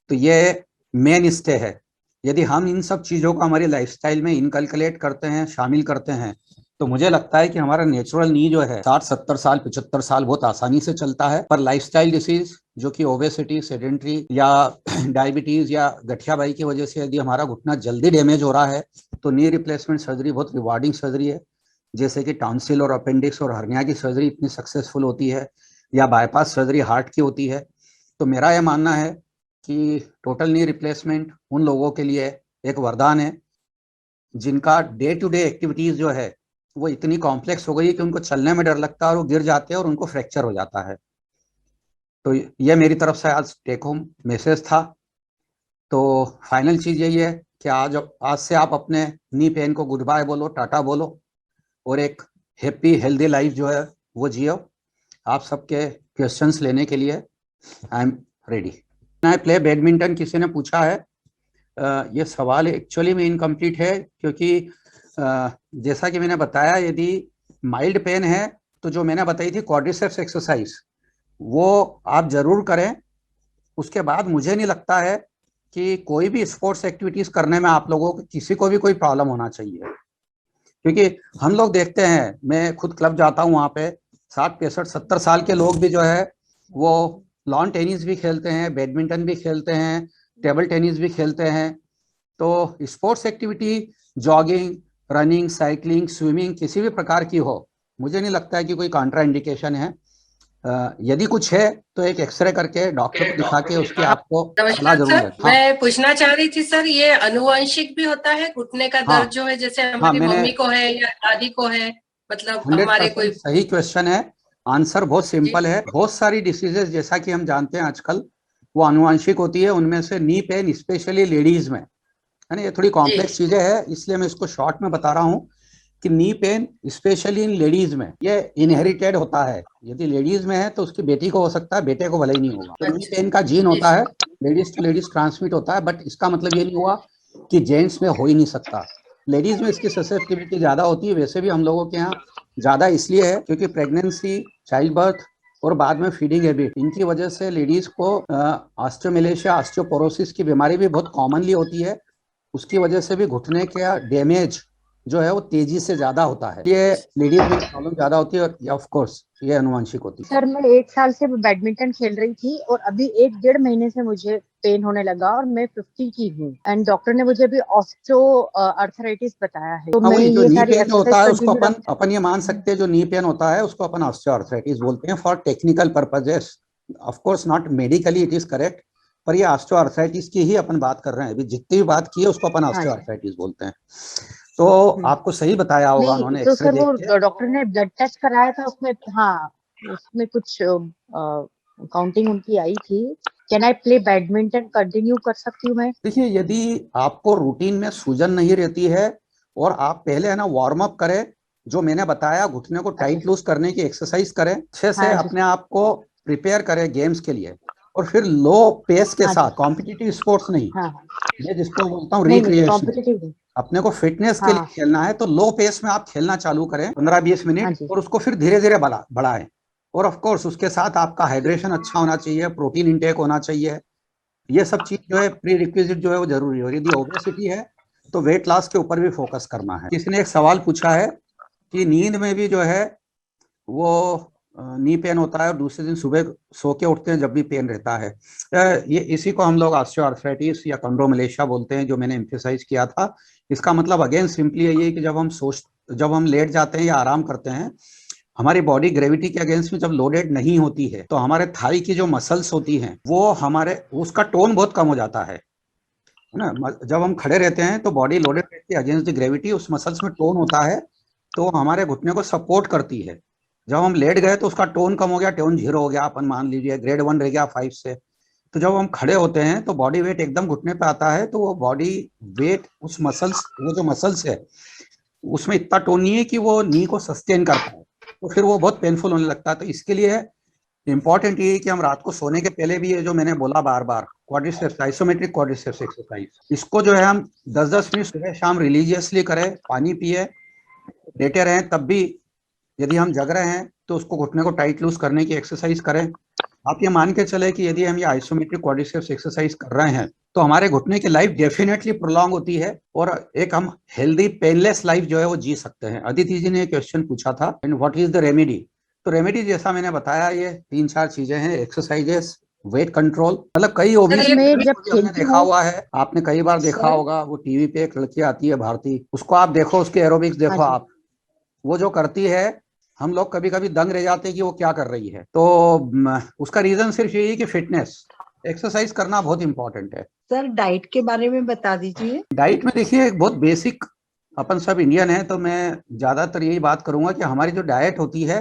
तो ये मेन स्टे है। यदि हम इन सब चीजों को हमारी लाइफस्टाइल में इनकलकुलेट करते हैं, शामिल करते हैं, तो मुझे लगता है कि हमारा नेचुरल नी जो है 60-70 साल 75 साल बहुत आसानी से चलता है। पर लाइफस्टाइल डिसीज जो कि ओबेसिटी, सेडेंट्री या डायबिटीज या गठियाबाई की वजह से यदि हमारा घुटना जल्दी डैमेज हो रहा है, तो नी रिप्लेसमेंट सर्जरी बहुत रिवार्डिंग सर्जरी है। जैसे कि टॉन्सिल और अपेंडिक्स और हर्निया की सर्जरी इतनी सक्सेसफुल होती है, या बाईपास सर्जरी हार्ट की होती है। तो मेरा यह मानना है कि टोटल नी रिप्लेसमेंट उन लोगों के लिए एक वरदान है जिनका डे टू डे एक्टिविटीज जो है वो इतनी कॉम्प्लेक्स हो गई है कि उनको चलने में डर लगता है और वो गिर जाते हैं और उनको फ्रैक्चर हो जाता है। तो ये मेरी तरफ से आज टेक होम मैसेज था। तो फाइनल चीज यही है कि आज से आप अपने नी पेन को गुड बाय बोलो, टाटा बोलो, और एक हैप्पी हेल्दी लाइफ जो है वो जियो। आप सबके क्वेश्चंस लेने के लिए I am ready. I play badminton, किसी ने पूछा है। ये सवाल एक्चुअली में इनकम्प्लीट है, क्योंकि जैसा कि मैंने बताया, यदि माइल्ड पेन है तो जो मैंने बताई थी क्वाड्रिसेप्स एक्सरसाइज वो आप जरूर करें। उसके बाद मुझे नहीं लगता है कि कोई भी स्पोर्ट्स एक्टिविटीज करने में आप लोगों को किसी को भी कोई प्रॉब्लम होना चाहिए, क्योंकि हम लोग देखते हैं, मैं खुद क्लब जाता हूँ, वहाँ पे 60-65-70 साल के लोग भी जो है वो लॉन टेनिस भी खेलते हैं, बैडमिंटन भी खेलते हैं, टेबल टेनिस भी खेलते हैं। तो sports activity, jogging, running, cycling, swimming किसी भी प्रकार की हो, मुझे नहीं लगता है कि कोई कॉन्ट्रा इंडिकेशन है। यदि कुछ है तो एक एक्सरे करके डॉक्टर को दिखा के उसकी आपको सलाह नमस्कार जरूर सर, है। हाँ मैं पूछना चाह रही थी सर, ये अनुवांशिक भी होता है घुटने का हाँ दर्द जो है, जैसे हाँ, हमारी मैंने मम्मी को है या दादी को है, मतलब हमारे 100% कोई। सही क्वेश्चन है। आंसर बहुत जी सिंपल है। बहुत सारी डिसीजेस जैसा कि हम जानते हैं आजकल वो अनुवांशिक होती है। उनमें से नी पेन स्पेशली लेडीज में है ना, ये थोड़ी जी कॉम्प्लेक्स चीजें हैं, इसलिए मैं इसको शॉर्ट में बता रहा हूँ कि knee pain specially in ladies में ये इनहेरिटेड होता है। यदि लेडीज में है तो उसकी बेटी को हो सकता है, बेटे को भले ही नहीं होगा। तो नी अच्छा पेन का जीन जी होता सर। है, लेडीज टू लेडीज ट्रांसमिट होता है, बट इसका मतलब ये नहीं हुआ कि जेंट्स में हो ही नहीं सकता। लेडीज में इसकी ससेप्टिबिलिटी ज्यादा होती है। वैसे भी हम लोगों के यहाँ ज्यादा इसलिए है क्योंकि प्रेगनेंसी, चाइल्ड बर्थ और बाद में फीडिंग हैबिट, इनकी वजह से लेडीज को ऑस्टियोमेलेशिया, ऑस्टियोपोरोसिस की बीमारी भी बहुत कॉमनली होती है। उसकी वजह से भी घुटने का डैमेज जो है वो तेजी से ज्यादा होता है। ये लेडीज में प्रॉब्लम ज्यादा होती है और ऑफ कोर्स ये अनुवांशिक होती है। सर मैं 1 साल से बैडमिंटन खेल रही थी और अभी 1 डेढ़ महीने से मुझे पेन होने लगा और मैं 50 की हूँ एंड डॉक्टर ने मुझे अभी ऑस्टियो अर्थराइटिस बताया है, तो मैं वही जो ये नी सारी पेन जो होता एक्सरसाइज है उसको कंटिन्यू अपन ये मान सकते हैं, जो नी पेन होता है उसको अपन ऑस्टियोआर्थराइटिस बोलते हैं for technical purposes. Of course not medically it is correct, पर ये ऑस्टियोआर्थराइटिस की ही अपन बात कर रहे हैं। अभी जितनी भी बात की है उसको अपन हाँ जी। ऑस्टियोआर्थराइटिस बोलते हैं। तो आपको सही बताया होगा नहीं उन्होंने तो एक्सरे सर देख वो के। डॉक्टर ने ब्लड टेस्ट कराया था उसमें, हाँ उसमें कुछ काउंटिंग उनकी आई थी। Can I play badminton continue कर सकती हूँ मैं? देखिए, यदि आपको रूटीन में सूजन नहीं रहती है और आप पहले है ना वार्म अप करें, जो मैंने बताया घुटने को टाइट लूज करने की एक्सरसाइज करें, अच्छे से हाँ जी। अपने आप को प्रिपेयर करें गेम्स के लिए। और फिर लो पेस के हाँ साथ, जी। कॉम्पिटिटिव स्पोर्ट्स नहीं, हाँ हाँ। मैं जिसको बोलता हूँ नहीं नहीं रिक्रिएशनल, कॉम्पिटिटिव नहीं। अपने को फिटनेस के लिए हाँ खेलना है तो लो पेस में आप खेलना चालू करें 15-20 हाँ मिनट, जी। और उसको फिर धीरे धीरे बढ़ाएं। और ऑफ कोर्स उसके साथ आपका हाइड्रेशन अच्छा होना चाहिए, प्रोटीन इंटेक होना चाहिए। ये सब चीज जो है प्री रिक्विजिट जो है वो जरूरी है। और यदि ओबेसिटी है तो वेट लॉस के ऊपर भी फोकस करना है। किसी ने एक सवाल पूछा है कि नींद में भी जो है वो नी पेन होता है और दूसरे दिन सुबह सो के उठते हैं जब भी पेन रहता है। ये इसी को हम लोग ऑस्टियोआर्थराइटिस या कंड्रोमलेशिया बोलते हैं, जो मैंने एम्फेसाइज किया था। इसका मतलब अगेन सिंपली यही है कि जब हम लेट जाते हैं या आराम करते हैं, हमारी बॉडी ग्रेविटी के अगेंस्ट में जब लोडेड नहीं होती है तो हमारे थाई की जो मसल्स होती हैं वो हमारे उसका टोन बहुत कम हो जाता है ना। जब हम खड़े रहते हैं तो बॉडी लोडेड रहती है अगेंस्ट द ग्रेविटी, उस मसल्स में टोन होता है तो हमारे घुटने को सपोर्ट करती है। जब हम लेट गए तो उसका टोन कम हो गया, टोन 0 हो गया, अपन मान लीजिए ग्रेड 1 रह गया 5 से। तो जब हम खड़े होते हैं तो बॉडी वेट एकदम घुटने पे आता है, तो वो बॉडी वेट उस मसल्स, वो जो मसल्स है उसमें इतना टोन नहीं है कि वो नी को सस्टेन कर पाए, तो फिर वो बहुत पेनफुल होने लगता है। तो इसके लिए इंपॉर्टेंट ये है कि हम रात को सोने के पहले भी ये जो मैंने बोला बार बार, क्वाड्रिसेप्स, आइसोमेट्रिक क्वाड्रिसेप्स एक्सरसाइज, इसको जो है हम 10-10 मिनट सुबह शाम रिलीजियसली करें, पानी पिए, लेटे रहें तब भी। यदि हम जग रहे हैं तो उसको घुटने को टाइट लूज करने की एक्सरसाइज करें। आप ये मान के चले कि यदि हम ये आइसोमेट्रिक क्वाड्रिसेप्स एक्सरसाइज कर रहे हैं तो हमारे घुटने की लाइफ डेफिनेटली प्रोलॉन्ग होती है और एक हम हेल्दी पेनलेस लाइफ जो है वो जी सकते हैं। अदिति जी ने एक क्वेश्चन पूछा था, and what is the remedy. तो रेमेडी जैसा मैंने बताया, ये 3-4 चीजें हैं, एक्सरसाइजेस, वेट कंट्रोल, मतलब कई ओबीसी मैं जब हमने खेलती देखा हूँ हुआ है, आपने कई बार देखा सर। होगा, वो टीवी पे एक लड़की आती है भारती, उसको आप देखो, उसके एरोबिक्स हाँ देखो जी। आप, वो जो करती है हम लोग कभी कभी दंग रह जाते हैं कि वो क्या कर रही है। तो उसका रीजन सिर्फ यही है कि फिटनेस, एक्सरसाइज करना बहुत इंपॉर्टेंट है। सर डाइट के बारे में बता दीजिए। डाइट में देखिए बहुत बेसिक, अपन सब इंडियन है तो मैं ज्यादातर यही बात करूंगा कि हमारी जो डाइट होती है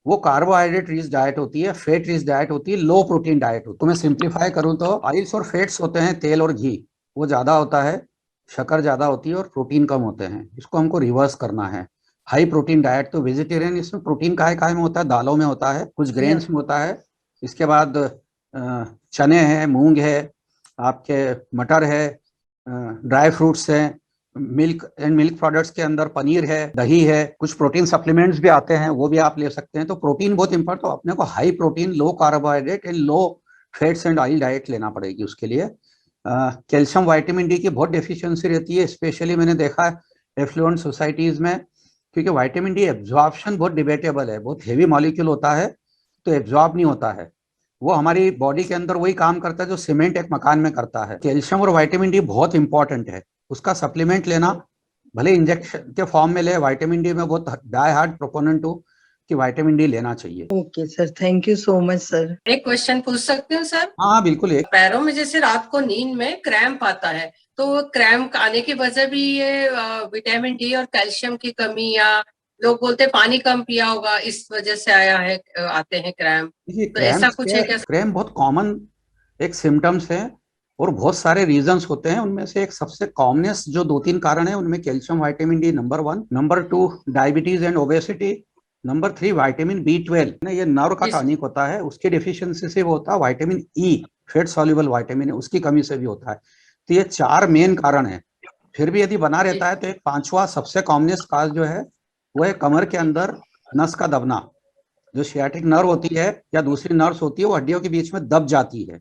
वो कार्बोहाइड्रेट रिच डाइट होती है, फेट रिच डाइट होती है, लो प्रोटीन डाइट होती है। तो मैं सिंप्लीफाई करूं तो ऑयल्स और फैट्स होते हैं, तेल और घी वो ज्यादा होता है, शक्कर ज्यादा होती है और प्रोटीन कम होते हैं। इसको हमको रिवर्स करना है। हाई प्रोटीन डाइट, तो वेजिटेरियन, इसमें प्रोटीन काहे में होता है, दालों में होता है, कुछ ग्रेन्स में होता है। इसके बाद चने हैं, मूंग है, आपके मटर है, ड्राई फ्रूट्स हैं, मिल्क एंड मिल्क प्रोडक्ट्स के अंदर पनीर है, दही है, कुछ प्रोटीन सप्लीमेंट्स भी आते हैं, वो भी आप ले सकते हैं। तो प्रोटीन बहुत इंपॉर्टेंट, तो अपने को high protein, low carbohydrate and low fats and oil diet लेना पड़ेगी उसके लिए। कैल्शियम, विटामिन डी की बहुत डेफिशिएंसी रहती है, स्पेशली मैंने देखा है एफ्लुएंट सोसाइटीज में, क्योंकि विटामिन डी एब्जॉर्प्शन बहुत डिबेटेबल है, बहुत हेवी मॉलिक्यूल होता है तो एब्जॉर्ब नहीं होता है। वो हमारी बॉडी के अंदर वही काम करता है जो सीमेंट एक मकान में करता है। कैल्शियम और विटामिन डी बहुत इंपॉर्टेंट है, उसका सप्लीमेंट लेना, भले इंजेक्शन के फॉर्म में ले। विटामिन डी में बहुत डाई हार्ड प्रोपोनेंट हूँ कि विटामिन डी लेना चाहिए। Okay sir, thank you so much sir. एक क्वेश्चन पूछ सकते हो सर? हाँ बिल्कुल। एक पैरों में जैसे रात को नींद में क्रैम्प आता है, तो क्रैम्प आने की वजह भी ये विटामिन डी और कैल्शियम की कमी, या लोग बोलते हैं पानी कम पिया होगा इस वजह से आया है, आते हैं क्रैम्प, देखिए, तो ऐसा कुछ है क्या? क्रैम्प बहुत कॉमन एक सिम्टम्स है और बहुत सारे रीजंस होते हैं। उनमें से एक सबसे कॉमनेस्ट जो 2-3 कारण है उनमें calcium, vitamin D number 1, number 2 diabetes and obesity, number 3 vitamin B12, ये नर्व का टॉनिक होता है, उसकी डेफिशिएंसी से वो होता है। Vitamin E, fat soluble vitamin है, उसकी कमी से भी होता है। तो ये 4 मेन कारण है। फिर भी यदि बना रहता है तो एक 5वां सबसे कॉमनेस्ट काज जो है वो है कमर के अंदर नस का दबना। जो सियाटिक नर्व होती है या दूसरी नर्व्स होती है वो हड्डियों के बीच में दब जाती है।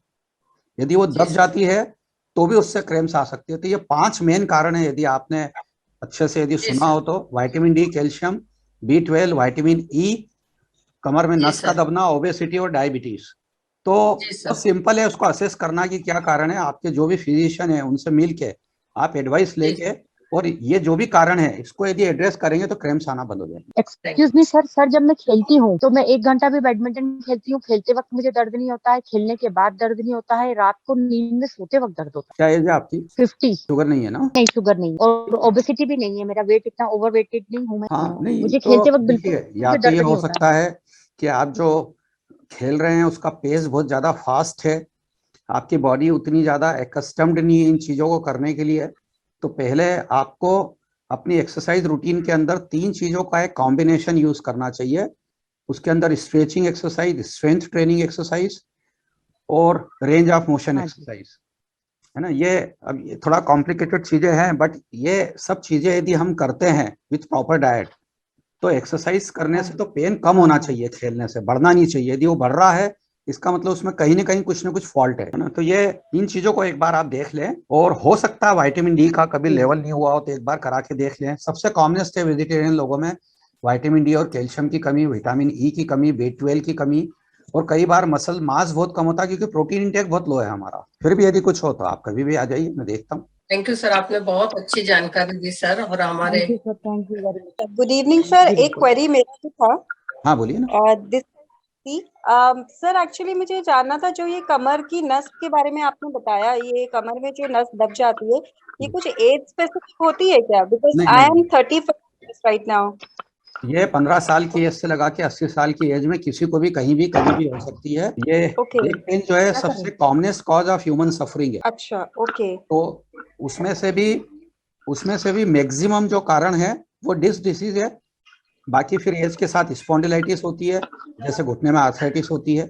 यदि वो दब जाती है तो भी उससे क्रैम्प्स आ सकते हैं। तो ये 5 मेन कारण है, यदि आपने अच्छे से यदि सुना हो तो। Vitamin D, calcium, B12, vitamin E, कमर में नस का दबना, ओबेसिटी और डायबिटीज। तो बहुत सिंपल है उसको असेस करना कि क्या कारण है। आपके जो भी फिजिशियन है उनसे मिल के आप एडवाइस लेके और ये जो भी कारण है इसको यदि एड्रेस करेंगे तो क्रैम्प्स आना बंद हो जाएंगे। एक्सक्यूज मी सर, जब मैं खेलती हूँ तो मैं 1 घंटा भी बैडमिंटन खेलती हूँ, खेलते वक्त मुझे दर्द नहीं होता है, खेलने के बाद दर्द नहीं होता है, रात को नींद में सोते वक्त दर्द होता क्या एज है आपकी? 50। शुगर नहीं है ना? नहीं, शुगर नहीं और ओबेसिटी भी नहीं है, मेरा वेट इतना ओवर वेटेड नहीं हूँ मैं। हाँ, नहीं मुझे तो खेलते वक्त बिल्कुल देखिए, या तो ये हो सकता है कि आप जो खेल रहे हैं उसका पेस बहुत ज्यादा फास्ट है, आपकी बॉडी उतनी ज्यादा एक्स्टम्ड नहीं है इन चीजों को करने के लिए। तो पहले आपको अपनी एक्सरसाइज रूटीन के अंदर 3 चीजों का एक कॉम्बिनेशन यूज करना चाहिए। उसके अंदर stretching exercise, strength training exercise और रेंज ऑफ मोशन एक्सरसाइज, है ना। ये अब ये थोड़ा कॉम्प्लिकेटेड चीजें हैं, बट ये सब चीजें यदि हम करते हैं विथ प्रॉपर डाइट तो एक्सरसाइज करने से तो पेन कम होना चाहिए, खेलने से बढ़ना नहीं चाहिए। यदि वो बढ़ रहा है इसका मतलब उसमें कहीं ना कुछ फॉल्ट है ना। तो ये इन चीजों को एक बार आप देख लें, और हो सकता है विटामिन डी का कभी लेवल नहीं हुआ हो तो एक बार करा के देख लें। सबसे कॉमनेस्ट है वेजिटेरियन लोगों में विटामिन डी और कैल्शियम की कमी, विटामिन ई की कमी, B12 की कमी, और कई बार मसल मास बहुत कम होता है क्योंकि प्रोटीन इंटेक बहुत लो है हमारा। फिर भी यदि कुछ हो तो आप कभी भी आ जाइए, मैं देखता हूँ। थैंक यू सर, आपने बहुत अच्छी जानकारी दी सर। और हमारे गुड इवनिंग सर, एक क्वेरी मेरा भी था। हाँ बोलिए ना। सर एक्चुअली मुझे जानना था, जो ये कमर की नस के बारे में आपने बताया, ये कमर में जो नस दब जाती है, ये कुछ एज स्पेसिफिक होती है क्या? Because I am 35 right now. ये 15 साल की एज से लगा के 80 साल की एज में किसी को भी कहीं भी कभी भी हो सकती है। ये एक पेन जो है सबसे commonest cause of human suffering है। अच्छा, ओके। तो उसमें से भी मैक्सिमम जो कारण है वो डिस्क डिसीज है। बाकी फिर एज के साथ स्पॉन्डिलाइटिस होती है, जैसे घुटने में आर्थराइटिस होती है।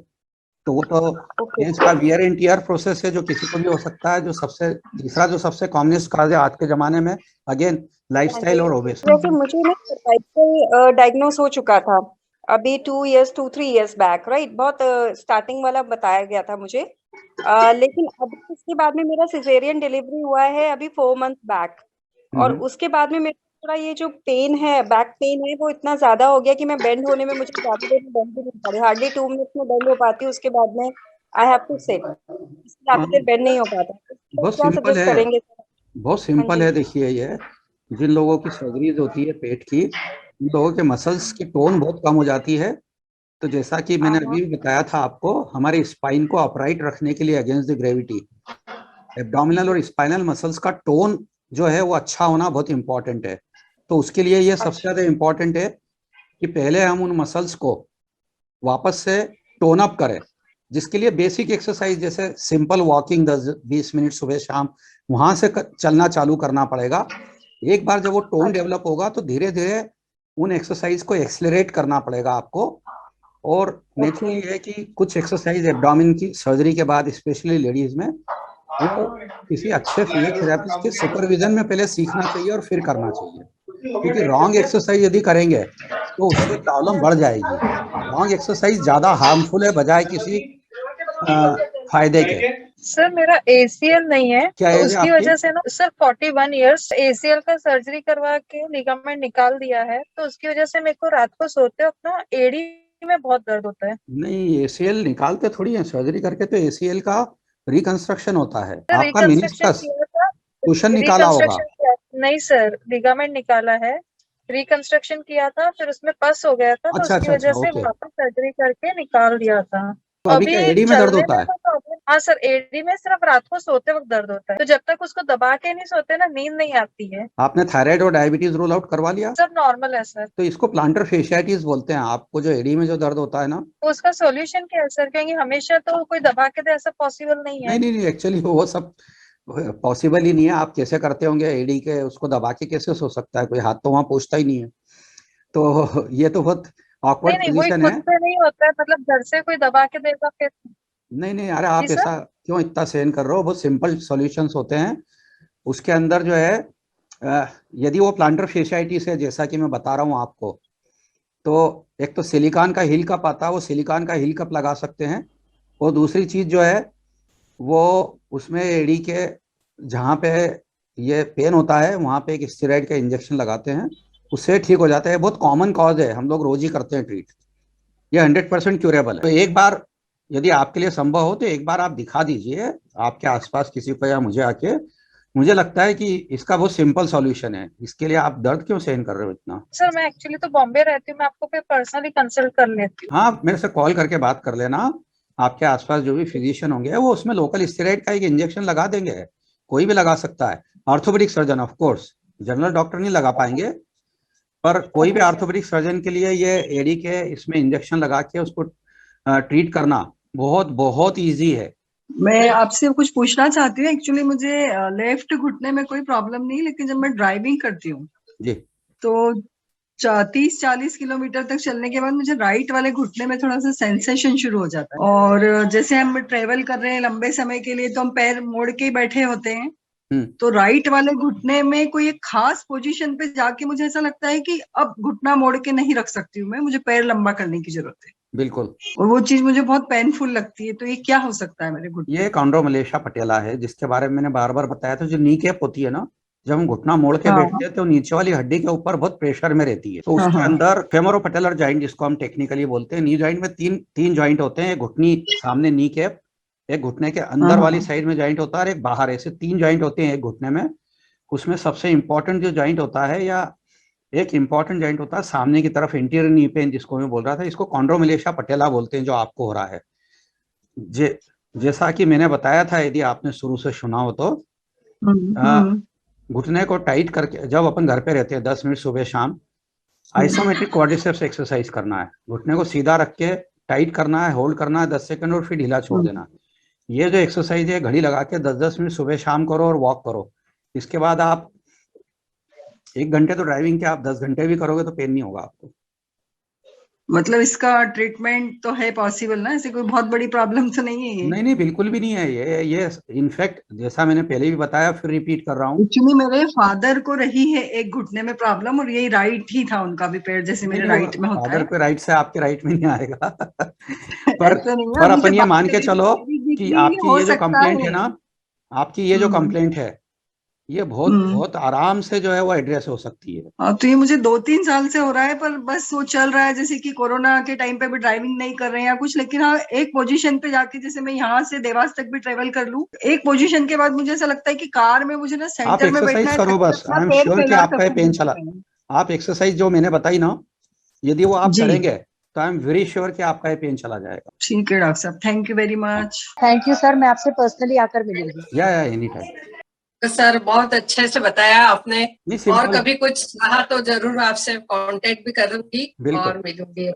तो वो तो एज का वियर एंड टियर प्रोसेस है जो किसी को भी हो सकता है। तीसरा जो सबसे कॉमनेस्ट कॉज है आज के जमाने में, अगेन लाइफस्टाइल और ओबेसिटी। वैसे मुझे ना सर्वाइकल डायग्नोस हो चुका था अभी 2 इयर्स बैक, राइट? बहुत स्टार्टिंग वाला बताया गया था मुझे। लेकिन अभी उसके बाद में मेरा सिजेरियन डिलीवरी हुआ है अभी 4 मंथ बैक, और उसके बाद में मेरा थोड़ा ये जो पेन है, बैक पेन है, वो इतना ज्यादा हो गया कि मैं बेंड होने में मुझे ज्यादा देर में बेंड भी नहीं पा रही, हार्डली 2 मिनट्स में बेंड हो पाती, उसके बाद में आई हैव टू सिट, ज्यादा देर बेंड नहीं हो पाता। बहुत क्या सिंपल सजेस्ट है, करेंगे? बहुत सिंपल है। देखिए, ये जिन लोगों की सर्जरीज होती है पेट की, उन लोगों के मसल्स की टोन बहुत कम हो जाती है। तो जैसा कि मैंने अभी बताया था आपको, हमारे स्पाइन को अपराइट रखने के लिए अगेंस्ट द ग्रेविटी एब्डोमिनल और स्पाइनल मसल्स का टोन जो है वो अच्छा होना बहुत इंपॉर्टेंट है। तो उसके लिए ये सबसे ज्यादा इंपॉर्टेंट है कि पहले हम उन मसल्स को वापस से टोन अप करें, जिसके लिए बेसिक एक्सरसाइज जैसे सिंपल वॉकिंग 10-20 मिनट सुबह शाम वहां से चलना चालू करना पड़ेगा। एक बार जब वो टोन डेवलप होगा तो धीरे धीरे उन एक्सरसाइज को एक्सेलरेट करना पड़ेगा आपको। और नेचुरली है कि कुछ एक्सरसाइज एब्डोमेन की सर्जरी के बाद स्पेशली लेडीज में वो किसी अच्छे फिजियोथेरेपिस्ट के सुपरविजन में पहले सीखना चाहिए और फिर करना चाहिए, क्योंकि रॉन्ग एक्सरसाइज यदि करेंगे तो उससे प्रॉब्लम बढ़ जाएगी। रॉन्ग एक्सरसाइज ज्यादा हार्मफुल है बजाय किसी फायदे के। सर मेरा ACL नहीं है, क्या तो एज है उसकी आपकी? वजह से ना सर 41 इयर्स, ACL का सर्जरी करवा के लिगामेंट निकाल दिया है, तो उसकी वजह से मेरे को रात को सोते वक्त ना एड़ी में बहुत दर्द होता है। नहीं, ACL निकालते थोड़ी है सर्जरी करके, तो ACL का रिकंस्ट्रक्शन होता है। सर आपका रिकंस्ट्रक्शन मेनिस्कस किया था, कुशन निकाला होगा। रिकंस्ट्रक्शन किया नहीं सर, लिगामेंट निकाला है, रिकंस्ट्रक्शन किया था, फिर उसमें पस हो गया था, तो अच्छा उसकी अच्छा अच्छा, वजह से ओके। वापस सर्जरी करके निकाल दिया था। तो अभी क्या एडी में दर्द चलने होता है? तो प्रॉब्लम, हाँ सर, एडी में सिर्फ रात को सोते वक्त दर्द होता है, तो जब तक उसको दबा के नहीं सोते ना, नींद नहीं आती है। आपने थायराइड और डायबिटीज रूल आउट करवा लिया? सब नॉर्मल है सर। तो इसको प्लांटर फेशियाइटिस बोलते हैं। आपको जो एडी में जो दर्द होता है ना, तो उसका सॉल्यूशन क्या है सर? क्योंकि हमेशा तो कोई दबा के दे, ऐसा पॉसिबल नहीं है। नहीं, एक्चुअली वो सब पॉसिबल ही नहीं है। आप कैसे करते होंगे एडी के, उसको दबा के कैसे सो सकता है कोई? हाथ तो वहां पहुंचता ही नहीं है। तो ये तो बहुत नहीं ऑकवर्ड नहीं, वही पोजीशन खुद है। से नहीं होता है, मतलब घर से कोई दबा के देगा फिर? नहीं, अरे आप जी सर। ऐसा क्यों इतना सहन कर रहे हो? बहुत सिंपल सॉल्यूशंस होते हैं। उसके अंदर जो है यदि वो प्लांटर फेशियाइटिस है जैसा कि मैं बता रहा हूँ आपको, तो एक तो सिलिकॉन का हील कप आता है, वो सिलिकॉन का हील कप लगा सकते हैं। और दूसरी चीज जो है वो उसमें एड़ी के जहाँ पे ये पेन होता है वहाँ पे एक स्टेरॉइड का इंजेक्शन लगाते हैं, उससे ठीक हो जाता है। बहुत कॉमन कॉज है, हम लोग रोज ही करते हैं ट्रीट। ये 100% क्यूरेबल है। तो एक बार यदि आपके लिए संभव हो तो एक बार आप दिखा दीजिए आपके आसपास किसी को या मुझे आके। मुझे लगता है कि इसका बहुत सिंपल सॉल्यूशन है। इसके लिए आप दर्द क्यों सहन कर रहे हो इतना? सर मैं एक्चुअली तो बॉम्बे रहती हूँ, मैं आपको फिर पर्सनली कंसल्ट कर लेती हूँ। हाँ, मेरे से कॉल करके बात कर लेना। आपके आसपास जो भी फिजिशियन होंगे वो उसमें लोकल स्टेरॉइड का एक इंजेक्शन लगा देंगे, कोई भी लगा सकता है। Orthopaedic surgeon of course, general doctor नहीं लगा पाएंगे, पर कोई भी ऑर्थोपेडिक सर्जन के लिए ये एडी के इसमें इंजेक्शन लगा के उसको ट्रीट करना बहुत बहुत ईजी है। मैं आपसे कुछ पूछना चाहती हूँ। एक्चुअली मुझे लेफ्ट घुटने में कोई प्रॉब्लम नहीं, लेकिन जब मैं ड्राइविंग करती हूँ जी तो 30-40 किलोमीटर तक चलने के बाद मुझे राइट वाले घुटने में थोड़ा सा सेंसेशन शुरू हो जाता है। और जैसे हम ट्रेवल कर रहे हैं लंबे समय के लिए तो हम पैर मोड़ के ही बैठे होते हैं, तो राइट वाले घुटने में कोई एक खास पोजीशन पे जाके मुझे ऐसा लगता है कि अब घुटना मोड़ के नहीं रख सकती हूँ मैं, मुझे पैर लंबा करने की जरूरत है। बिल्कुल। और वो चीज मुझे बहुत पेनफुल लगती है। तो ये क्या हो सकता है मेरे घुटने? ये कॉन्ड्रोमलेशिया पटेला है, जिसके बारे में मैंने बार बार बताया था। जो नी कैप होती है ना, जब हम घुटना मोड़ के बैठते हैं तो नीचे वाली हड्डी के ऊपर बहुत प्रेशर में रहती है। तो उसके अंदर फेमोरोपटेलर जॉइंट, जिसको हम टेक्निकली बोलते हैं, नी जॉइंट में तीन जॉइंट होते हैं। घुटनी सामने नी कैप, एक घुटने के अंदर वाली साइड में जॉइंट होता है और एक बाहर, ऐसे 3 जॉइंट होते हैं एक घुटने में। उसमें सबसे इंपॉर्टेंट जो जॉइंट होता है, या एक इंपॉर्टेंट जॉइंट होता है सामने की तरफ, इंटीरियर नी पेन जिसको मैं बोल रहा था, इसको कॉन्ड्रोमलेशिया पटेला बोलते हैं, जो आपको हो रहा है। जैसा कि मैंने बताया था, यदि आपने शुरू से सुना हो तो, घुटने को टाइट करके जब अपन घर पे रहते हैं 10 मिनट सुबह शाम आइसोमेट्रिक क्वाड्रिसेप्स एक्सरसाइज करना है। घुटने को सीधा रख के टाइट करना है, होल्ड करना है 10 सेकंड और फिर ढीला छोड़ देना। ये जो एक्सरसाइज है घड़ी लगा के 10-10 मिनट सुबह शाम करो और वॉक करो। इसके बाद आप 1 घंटे तो ड्राइविंग के, आप 10 घंटे भी करोगे तो पेन नहीं होगा आपको। मतलब इसका ट्रीटमेंट तो है पॉसिबल ना? ऐसे कोई बहुत बड़ी प्रॉब्लम तो नहीं है ये? नहीं, बिल्कुल भी नहीं है ये इनफैक्ट, जैसा मैंने पहले भी बताया, फिर रिपीट कर रहा हूँ। एक्चुअली मेरे फादर को रही है एक घुटने में प्रॉब्लम, और यही राइट ही था उनका भी पैर, जैसे मेरे राइट में होता है। फादर पे राइट से आपके राइट में नहीं आएगा। पर अपन ये मान के चलो कि आपकी ये जो कंप्लेंट है ना, आपकी ये जो कंप्लेंट है, ये बहुत आराम से जो है वो एड्रेस हो सकती है। हाँ, तो ये मुझे 2-3 साल से हो रहा है, पर बस वो चल रहा है जैसे कि कोरोना के टाइम पे भी ड्राइविंग नहीं कर रहे हैं या कुछ। लेकिन हाँ, एक पोजीशन पे जाके, जैसे मैं यहाँ से देवास तक भी ट्रेवल कर लूं, एक पोजीशन के बाद मुझे ऐसा लगता है कि कार में मुझे ना सेंटर में बैठना है। करो बस, आई एम श्योर कि आपका पेन चला। आप एक्सरसाइज जो मैंने बताई ना, यदि वो आप करेंगे तो आई एम वेरी श्योर कि आपका ये पेन चला जाएगा। ठीक है डॉक्टर साहब, thank you very much. Thank you sir, मैं आपसे पर्सनली आकर मिलूंगी। या एनी टाइम। तो सर बहुत अच्छे से बताया आपने, नहीं, और कभी कुछ कहा तो जरूर आपसे कांटेक्ट भी करूंगी और मिलूंगी।